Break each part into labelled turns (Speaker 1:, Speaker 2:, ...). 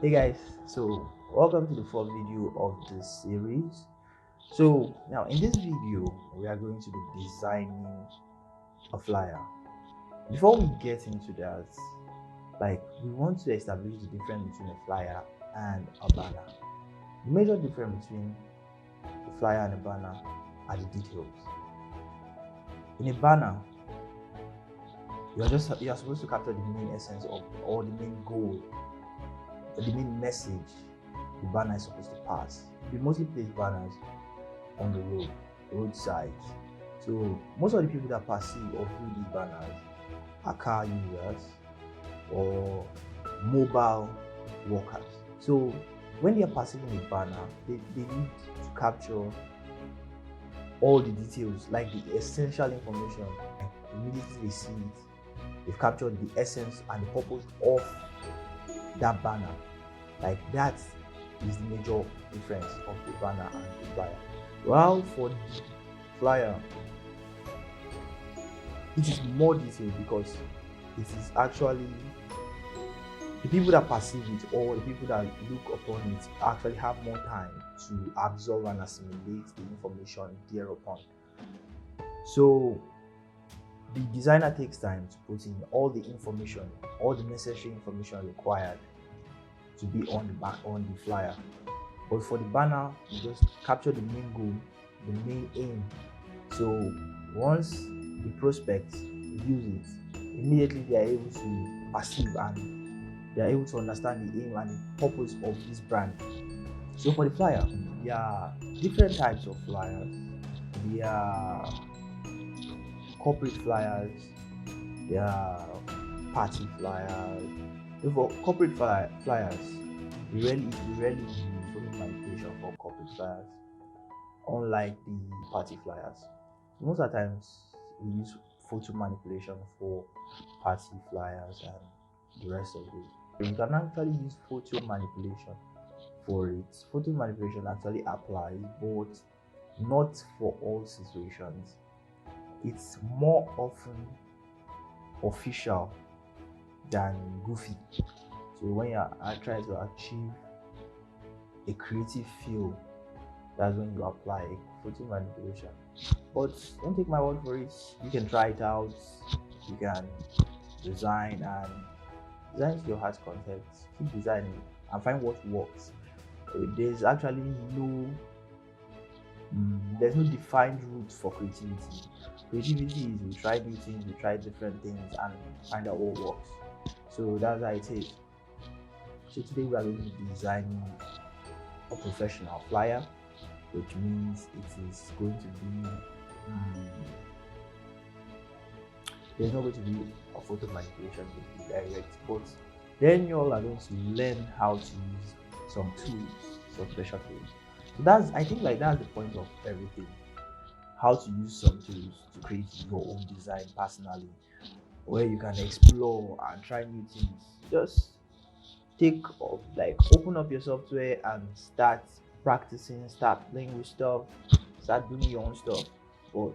Speaker 1: Hey guys, so welcome to the fourth video of this series. So now in this video, we are going to be designing a flyer. Before we get into that, we want to establish the difference between a flyer and a banner. The major difference between a flyer and a banner are the details. In a banner, you are supposed to capture the main essence of or the main goal, the main message the banner is supposed to pass. We mostly place banners on the roadsides. So most of the people that perceive or view these banners are car users or mobile workers. So when they are perceiving a banner, they need to capture all the details, like the essential information. Immediately they see it, they've captured the essence and the purpose of that banner. Like that is the major difference of the banner and the flyer. Well, for the flyer, it is more detailed because it is actually the people that perceive it or the people that look upon it actually have more time to absorb and assimilate the information thereupon. So the designer takes time to put in all the information, all the necessary information required to be on the flyer. But for the banner, you just capture the main goal, the main aim. So once the prospect views it, immediately they are able to perceive and they are able to understand the aim and the purpose of this brand. So for the flyer, there are different types of flyers. There are corporate flyers, there are party flyers. So for corporate flyers, we rarely use photo manipulation for corporate flyers, unlike the party flyers. Most of the times we use photo manipulation for party flyers and the rest of it. You can actually use photo manipulation for it. Photo manipulation actually applies, but not for all situations. It's more often official than goofy. So when you are trying to achieve a creative feel, that's when you apply photo manipulation. But don't take my word for it. You can try it out. You can design and design to your heart's content. Keep designing and find what works. There's actually no there's no defined route for creativity. Creativity is we try new things, we try different things and find out what works. So that's how it is. So today we are going to be designing a professional flyer, which means it is going to be there's not going to be a photo manipulation to be direct, but then you all are going to learn how to use some tools, some special tools. So that's I think like that's the point of everything. How to use some tools to create your own design personally, where you can explore and try new things. Just take off, like open up your software and start practicing, start playing with stuff, start doing your own stuff. But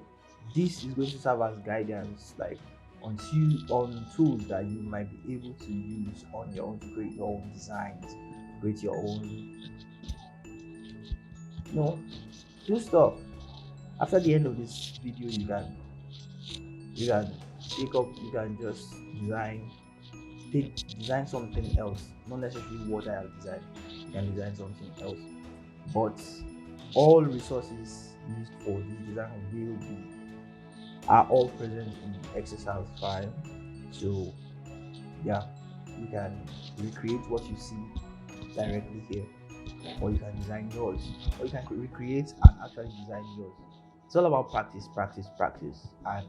Speaker 1: this is going to serve as guidance, like on tools that you might be able to use on your own to create your own designs, to create your own, you know, do stuff. After the end of this video, you can you can just design something else, not necessarily what I have designed. You can design something else, but all resources used for this design will be are all present in exercise file. So yeah, you can recreate what you see directly here, or you can design yours, or you can recreate and actually design yours. It's all about practice, practice, practice, and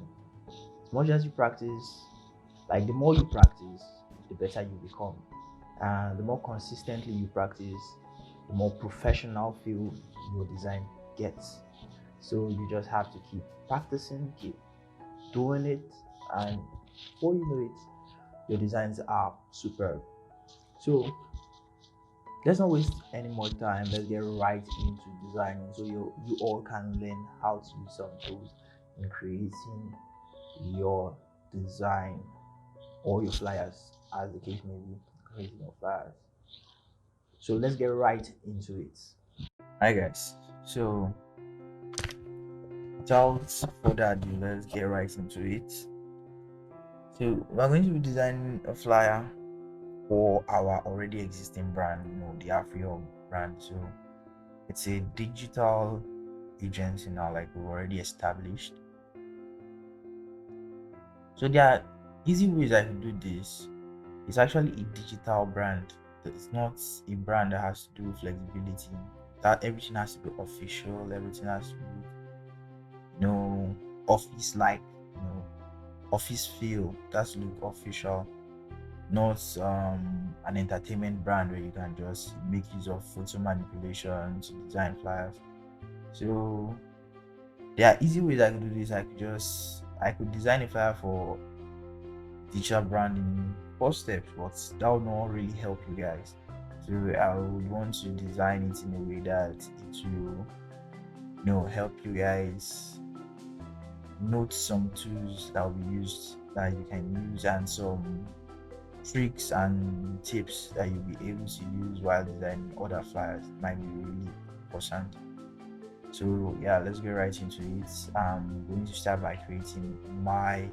Speaker 1: as much as you practice, like the more you practice, the better you become. And the more consistently you practice, the more professional feel your design gets. So you just have to keep practicing, keep doing it, and before you know it, your designs are superb. So let's not waste any more time. Let's get right into designing so you all can learn how to use some tools in creating your design or your flyers, as the case may be, creating your flyers. So let's get right into it.
Speaker 2: Hi guys. So without further ado, let's get right into it. So we're going to be designing a flyer for our already existing brand, the AfriHub brand. So it's a digital agency now, like we've already established. So there are easy ways I can do this. It's actually a digital brand. It's not a brand that has to do with flexibility. That everything has to be official, everything has to be office like, office feel. That's look official, not an entertainment brand where you can just make use of photo manipulation to design flyers. So there are easy ways I could do this. I could design a flyer for digital branding 4 steps, but that will not really help you guys. So I would want to design it in a way that it will help you guys note some tools that will be used that you can use, and some tricks and tips that you'll be able to use while designing other flyers might be really important. So yeah, let's get right into it. I'm going to start by creating my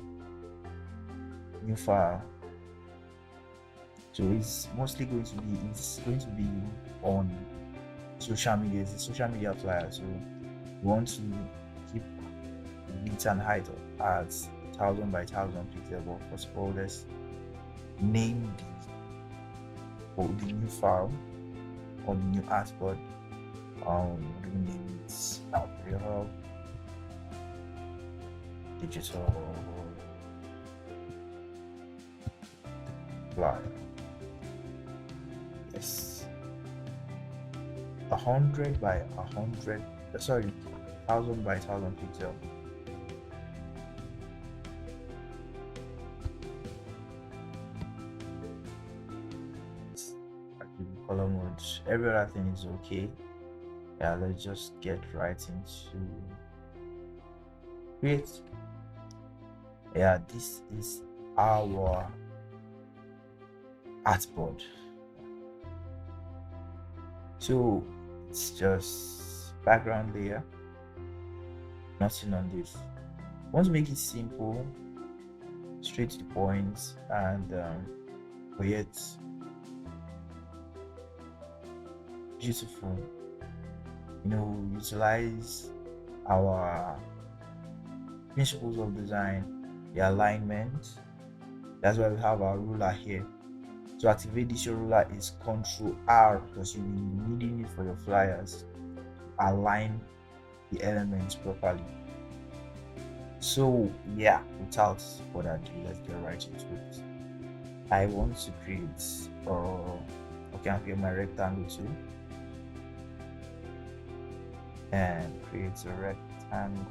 Speaker 2: new file. So it's going to be on social media. It's a social media flyer. So we want to keep width and height at 1,000 by 1,000 pixels. But first of all, let's name the new file or the new artboard. We name it AfriHub digital flyer. Yes, 100 by 100. Sorry, 1,000 by 1,000 pixel. Active color mode. Every other thing is okay. Yeah, let's just get right into create. Yeah, this is our artboard. So it's just background layer, nothing on this. Want to make it simple, straight to the point, and but yet beautiful. Utilize our principles of design, the alignment. That's why we have our ruler here. To activate this, your ruler is Control R, because you'll be needing it for your flyers. Align the elements properly. So yeah, without further ado, let's get right into it. I want to create okay, I'll create my rectangle too, and create a rectangle.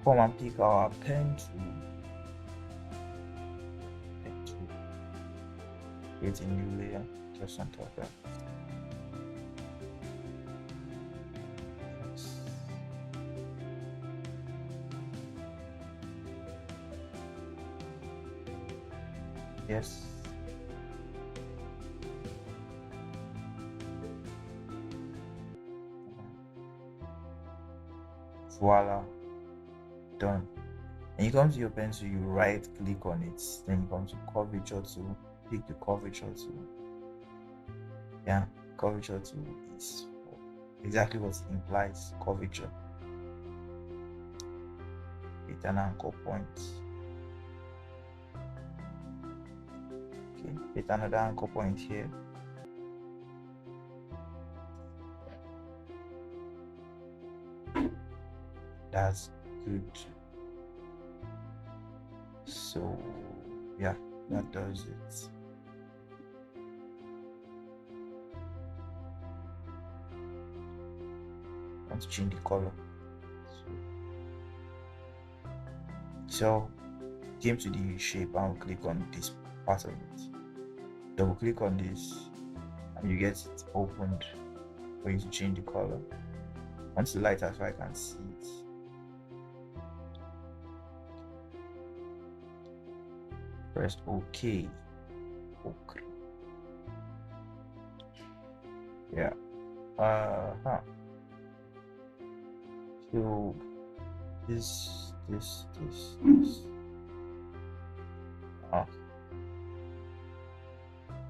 Speaker 2: Come and pick our pen tool, create a new layer just on top of that. Yes. Voila, done. And you come to your pencil, you right click on it, then you come to curvature tool, pick the curvature tool. Yeah, curvature tool is exactly what it implies, curvature. With an anchor point. Okay, with another anchor point here. That's good. So yeah, that does it. I want to change the color. So came to the shape and click on this part of it. Double click on this and you get it opened for you to change the color. Once the lighter so I can see it. Press OK. ochre. Yeah. Huh. So this. Ah,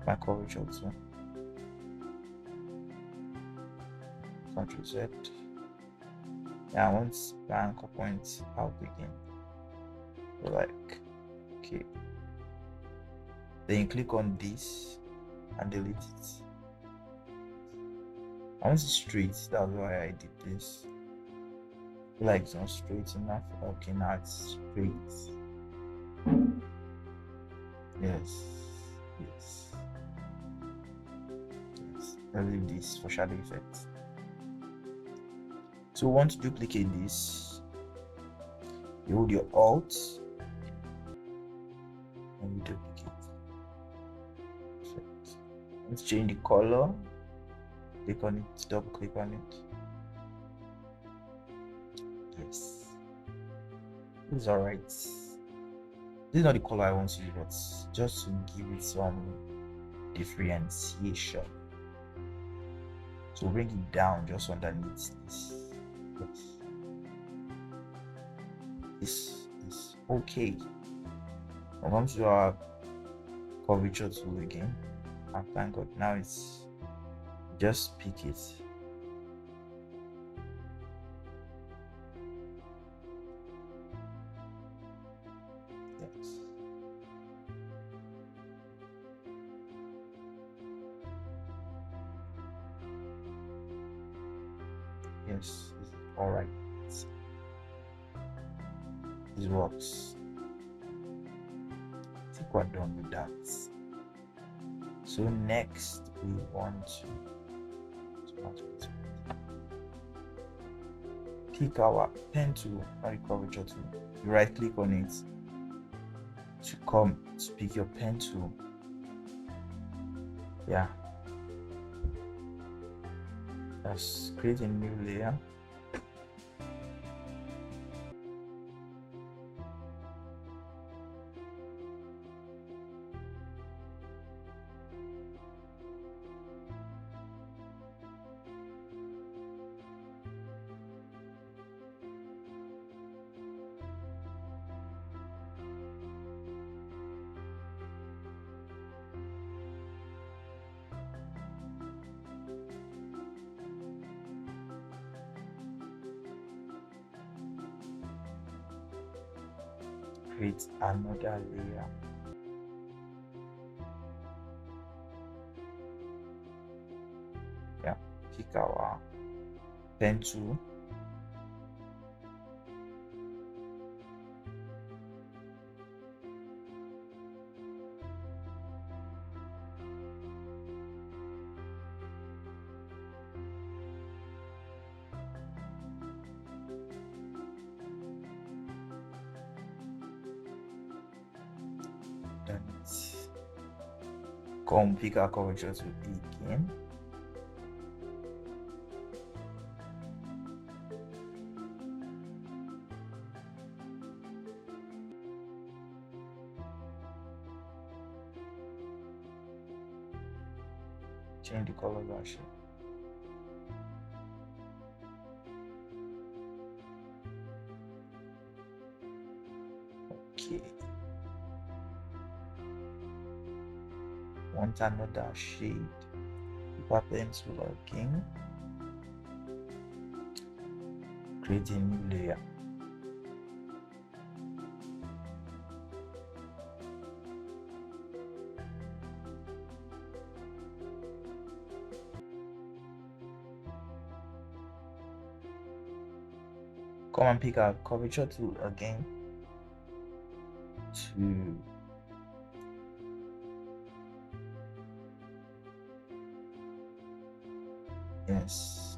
Speaker 2: my coverage also. Control Z. Yeah, once anchor points out again. So like, okay. Then you click on this and delete it. I want it straight. That's why I did this. Like it's not straight enough. Okay, now it's straight. Yes. Yes. Yes. I'll leave this for shadow effect. So we want to duplicate this. You hold your Alt and you duplicate. Perfect. Let's change the color. Click on it, double click on it. Yes. This is alright. This is not the color I want to use, but just to give it some differentiation. So bring it down just underneath this. Yes. This is okay. Now come to our curvature tool again. And thank God now it's just pick it. Yes. Yes, all right. This works. I think we're done with that. So next we want to pick our pen tool, not the curvature tool. You right click on it to come to pick your pen tool. Yeah. Let's create a new layer. Create another layer. Yeah, pick our pen tool. Then come pick our curvature tool again. Change the color version. Okay. Want another shade? Paper pencil again. Create a new layer. Come and pick our curvature tool again to yes.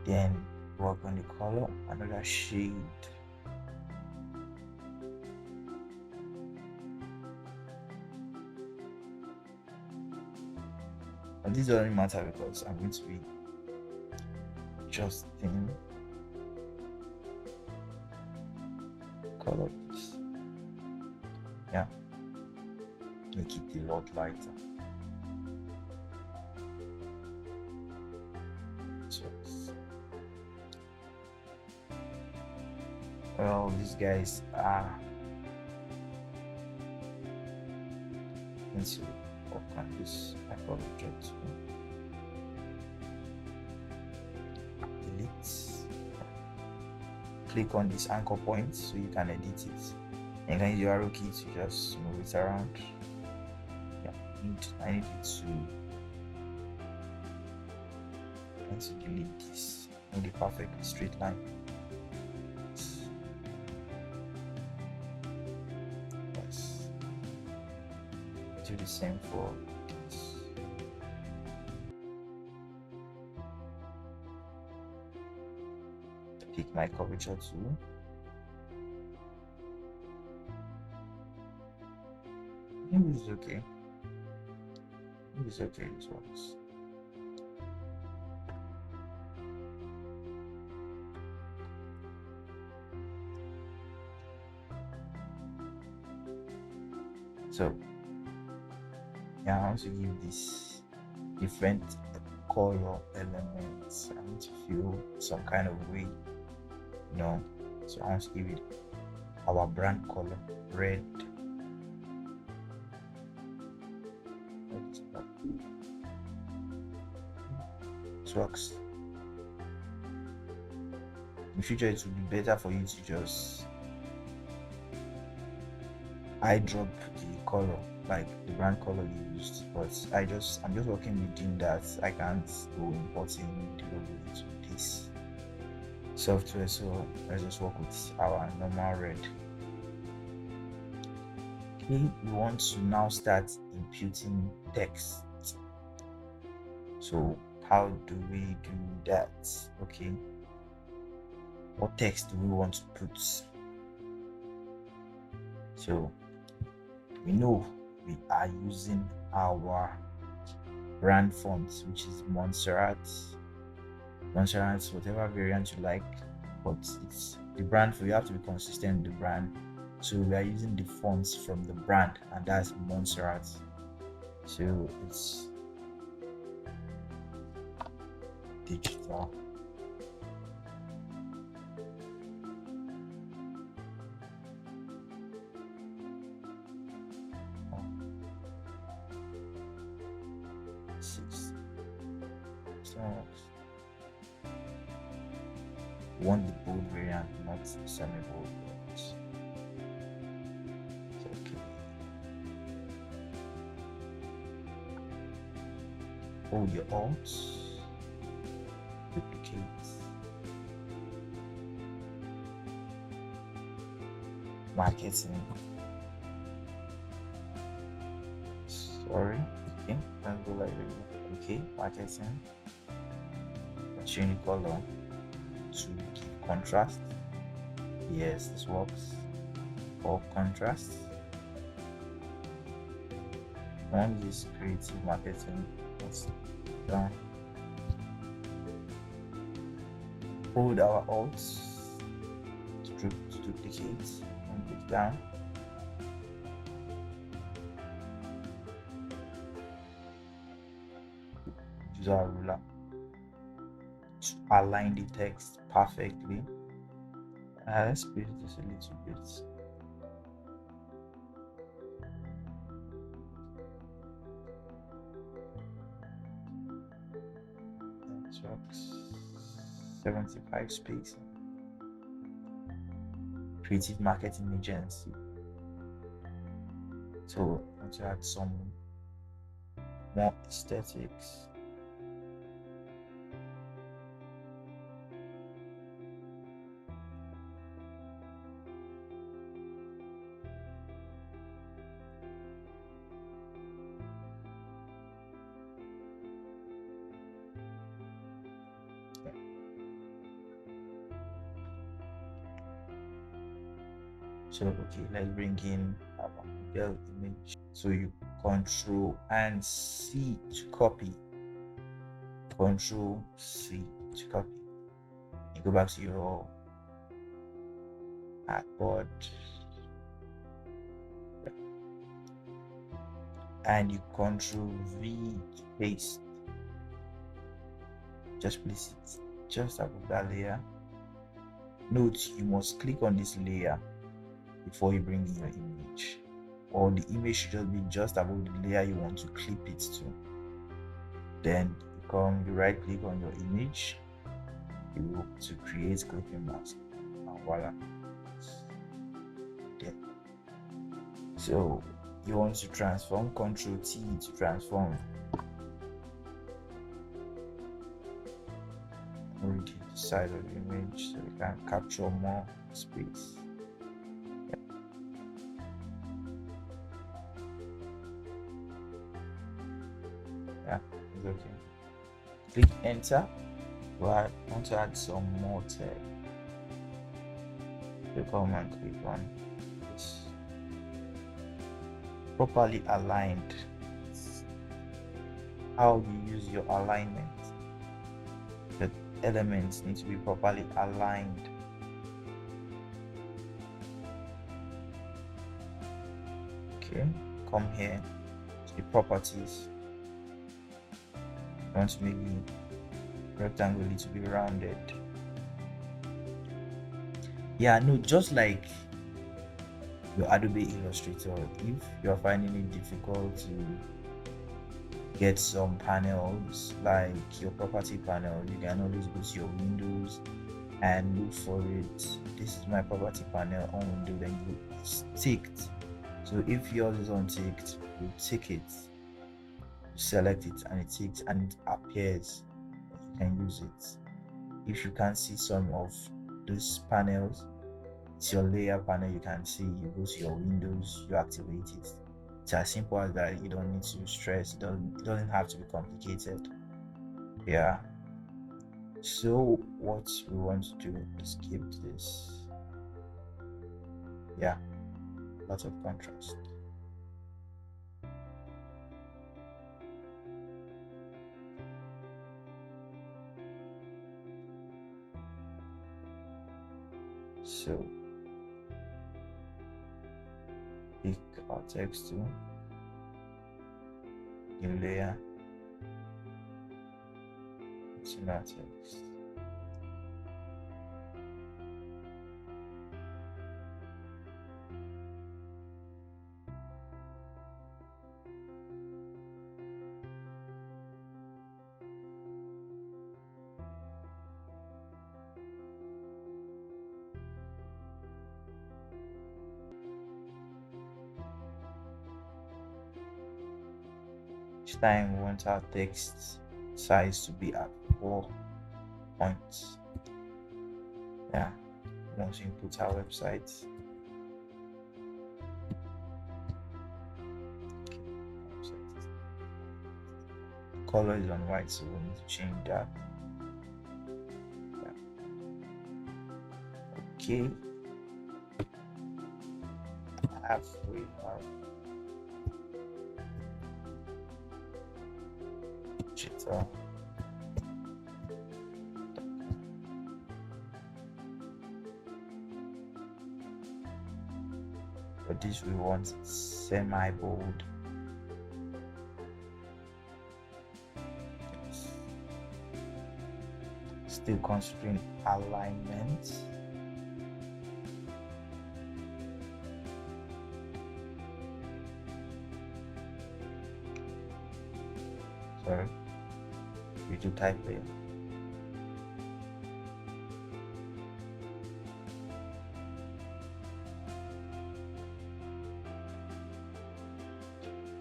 Speaker 2: Then work on the color, another shade. And this doesn't matter because I'm going to be adjusting colors. Yeah. make it a lot lighter. So, well, these guys are into work on this project. Delete. Click on this anchor point so you can edit it. And you can use your arrow key to just move it around. Yeah, I need it to delete this. I need a perfect straight line. Yes. Do the same for this. Pick my curvature tool. Maybe it's okay. Maybe it's okay, this works. So yeah, I want to give this different color elements. I need to feel some kind of way, so I want to give it our brand color, red. It works. In future it will be better for you to just drop the color, like the brand color you used, but I'm just working within that. I can't go importing the logo into this software, so let's just work with our normal red. Okay, we want to now start imputing text. So how do we do that? Okay, what text do we want to put? So we know we are using our brand font, which is Montserrat, whatever variant you like, but it's the brand. For you have to be consistent with the brand, so we are using the fonts from the brand, and that's Montserrat. So it's digital. We want the bold variant, not the semi-bold variant. Okay. Hold your Alt, duplicate, marketing. Sorry, okay, let's go like this. Okay, marketing. Change the color to give contrast. Yes, this works for contrast. On this creative marketing, let's down. Hold our Alt to duplicate and put down. Use our ruler to align the text perfectly. Let's split this a little bit. That works. 75 space. Creative marketing agency. So let's add some more aesthetics. So okay, let's bring in our model image. So you Control and C to copy. Control C to copy. You go back to your artboard. and you Control V paste. Just place it just above that layer. Note you must click on this layer before you bring in your image, or the image should just be just above the layer you want to clip it to. Then you right click on your image, you will to create clipping mask, and voila. There. So you want to transform, Control T to transform. Reduce the size of the image so you can capture more space. Yeah, it's okay. Click enter. I want to add some more text. You come and click on this. Properly aligned. How you use your alignment. The elements need to be properly aligned. Okay, come here to the properties. I want to make the rectangle to be rounded. Yeah, no, just like your Adobe Illustrator, if you're finding it difficult to get some panels like your property panel, you can always go to your windows and look for it. This is my property panel on window, then it's ticked. So if yours is unticked, you tick it, you select it, and it ticks and it appears. You can use it. If you can see some of these panels, it's your layer panel. You can see, you go to your windows, you activate it. It's as simple as that. You don't need to stress. It doesn't have to be complicated. Yeah. So what we want to do is keep this. Yeah, lots of contrast. So pick our text tool, new layer, similar text. Each time we want our text size to be at 4 points. Yeah, once we input our website, color is on white, so we need to change that. Yeah. Okay, halfway mark. Cheetah. For this we want semi-bold. Still considering alignment. Sorry, we do type layer.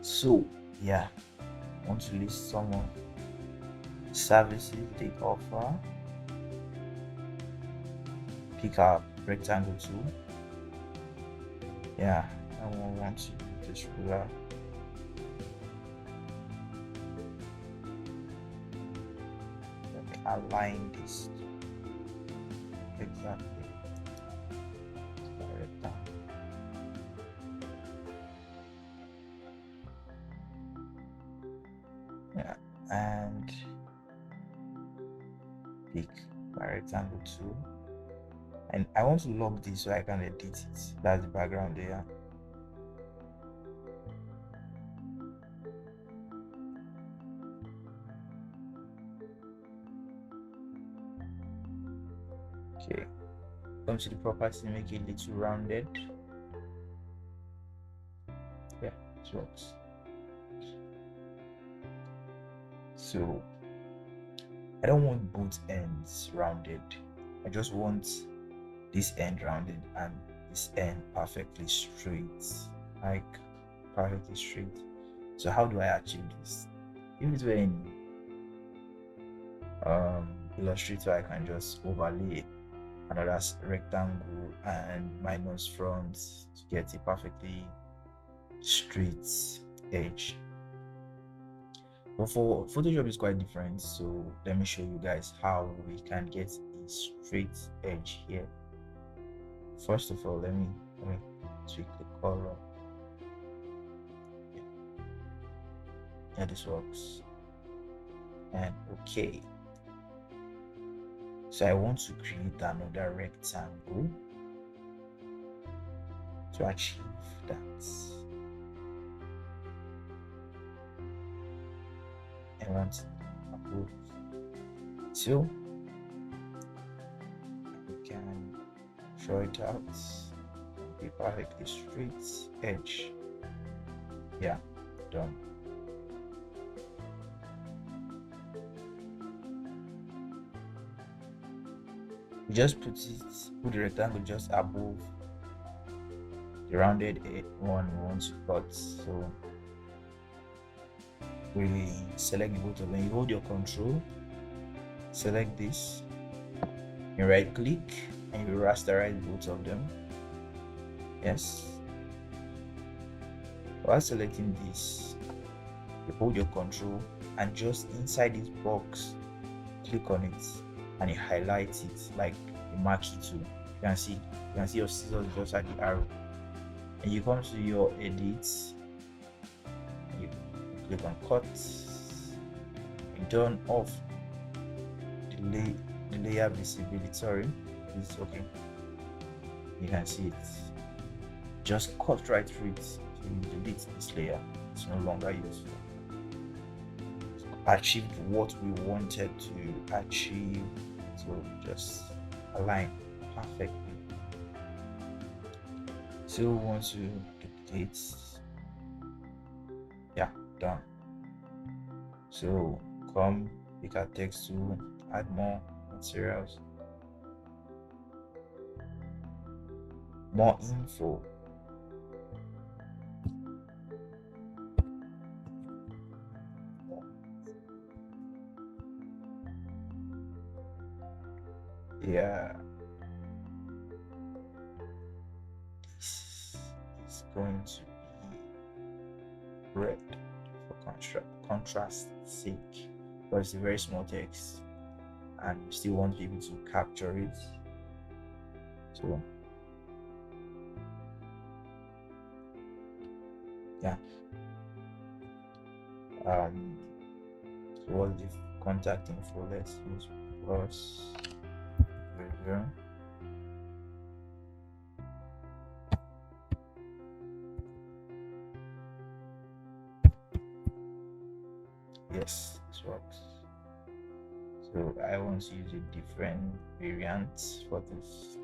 Speaker 2: So yeah, I want to list some of the services they offer. Pick up rectangle tool. Yeah, I want to use this ruler. Let me align this exactly. Yeah, and pick my rectangle tool, and I want to lock this so I can edit it. That's the background there. Okay, come to the property, make it a little rounded. Yeah, it works. So I don't want both ends rounded. I just want this end rounded and this end perfectly straight, like perfectly straight. So how do I achieve this? If it were in Illustrator, I can just overlay another rectangle and minus front to get a perfectly straight edge. But for Photoshop is quite different, so let me show you guys how we can get a straight edge here. First of all, let me tweak the color. Yeah, this works. And okay, so I want to create another rectangle to achieve that. I want to approve. So we can draw it out, a perfectly straight edge. Yeah, done. We just put the rectangle just above the rounded one we want to cut. So we select both of them. You hold your control, select this, you right click, and you rasterize both of them. Yes. While selecting this, you hold your control and just inside this box, click on it and you highlight it like you match the two. You can see your scissors just at the arrow. And you come to your edit, you click on cut, you turn off the layer visibility. Sorry, it's okay. You can see it. Just cut right through it to delete this layer. It's no longer useful. Achieved what we wanted to achieve, so just align perfectly. So we want to duplicate. Yeah, done. So come pick our text tool, add more materials, more info. Yeah, this is going to be red for contrast sake, but it's a very small text and we still want people to capture it. So yeah, so what's the contact info? Let's use plus review. Yes, this works. So I want to use a different variant for this.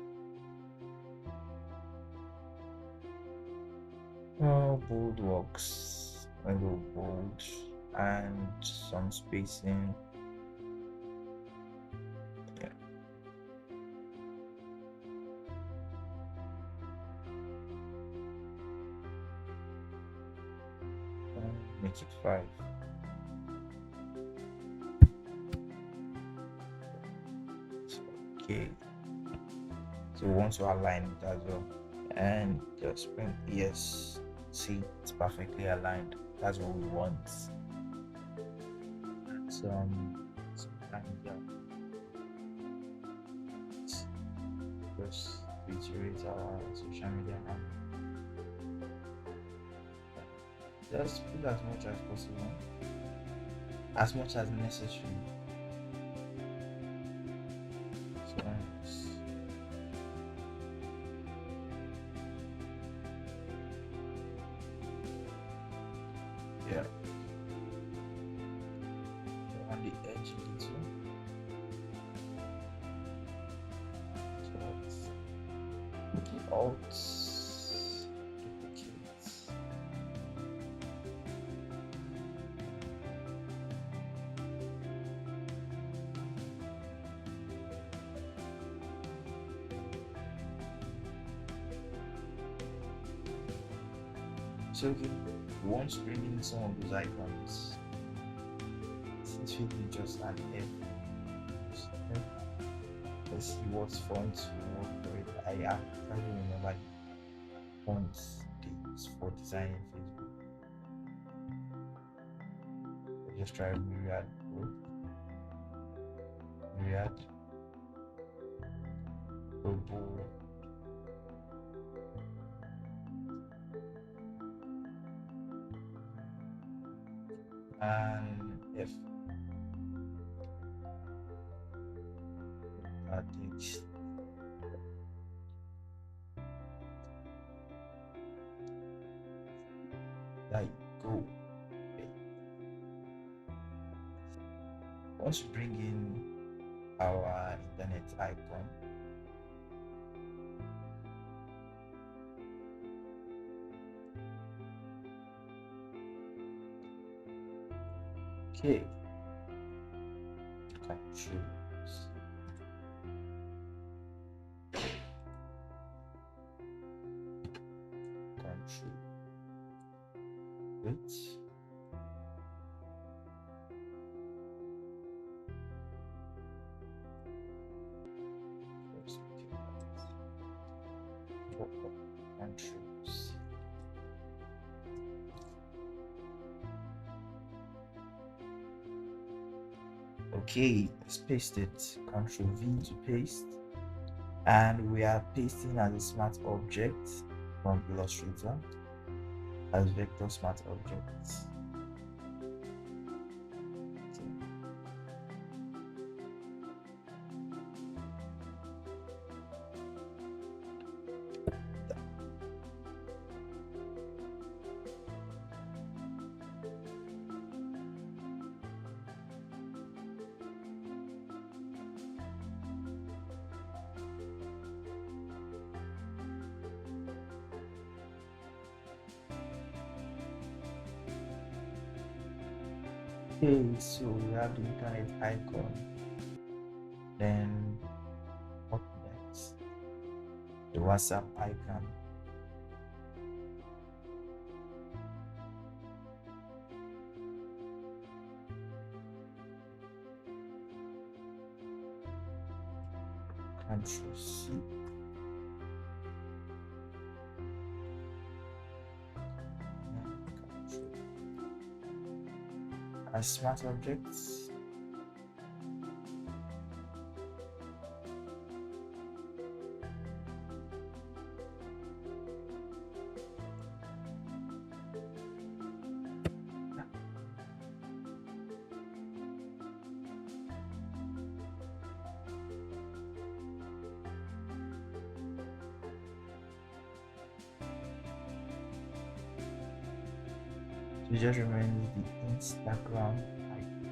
Speaker 2: Bold works. I go bold and some spacing. Yeah. Make it 5. Okay. So we want to align it as well. And just print yes. See, it's perfectly aligned. That's what we want. Some kind just reiterate our social media handle. Just put as much as possible, as much as necessary. Yeah, on the edge a little. Alt duplicate. So okay, we want to bring in some of those icons. Since we did just an F. Let's see what's font to work for it. I actually remember the fonts they use for designing Facebook. Let's just try Myriad Pro. Myriad Global. And F. Text. There you go. Okay. Once we bring in our internet icon, okay, Control wait. First, Control C. Okay, let's paste it. Control V to paste, and we are pasting as a smart object from Illustrator as vector smart objects. Okay, so we have the internet icon. Then what next? The WhatsApp icon. Control C. As smart objects. It just remains the Instagram icon.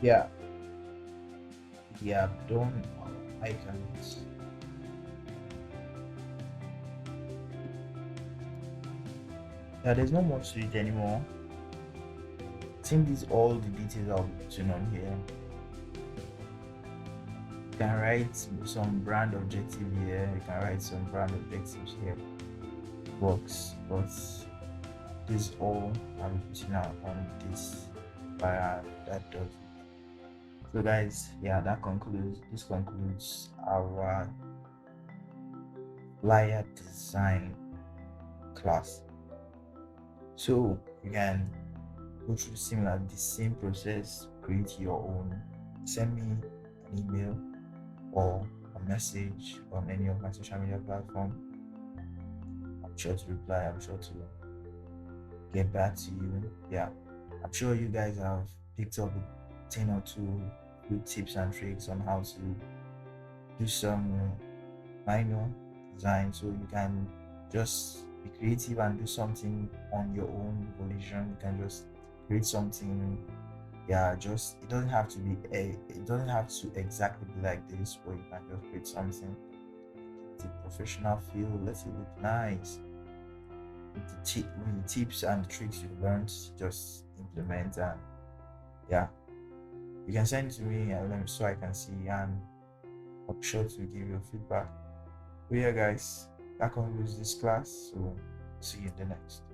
Speaker 2: Yeah, we have done our icons. Yeah, there's not much to it anymore. I think these all the details I'll be putting on here. You can write some brand objective here, you can write some brand objectives here. Works, but this all I'll be putting out on this bar that does it. So guys, yeah, this concludes our flyer design class. So you can go through the same process, create your own, send me an email or a message on any of my social media platforms. I'm sure to reply, I'm sure to get back to you. Yeah, I'm sure you guys have picked up a 10 or 2 good tips and tricks on how to do some minor design, so you can just be creative and do something on your own volition. You can just create something. Yeah, just it doesn't have to be it doesn't have to exactly be like this, but you can just create something with a professional feel. Let it look nice with with the tips and the tricks you've learned. Just implement, and yeah, you can send it to me so I can see, and I'll be sure to give you feedback. But yeah, guys, that concludes this class. So see you in the next.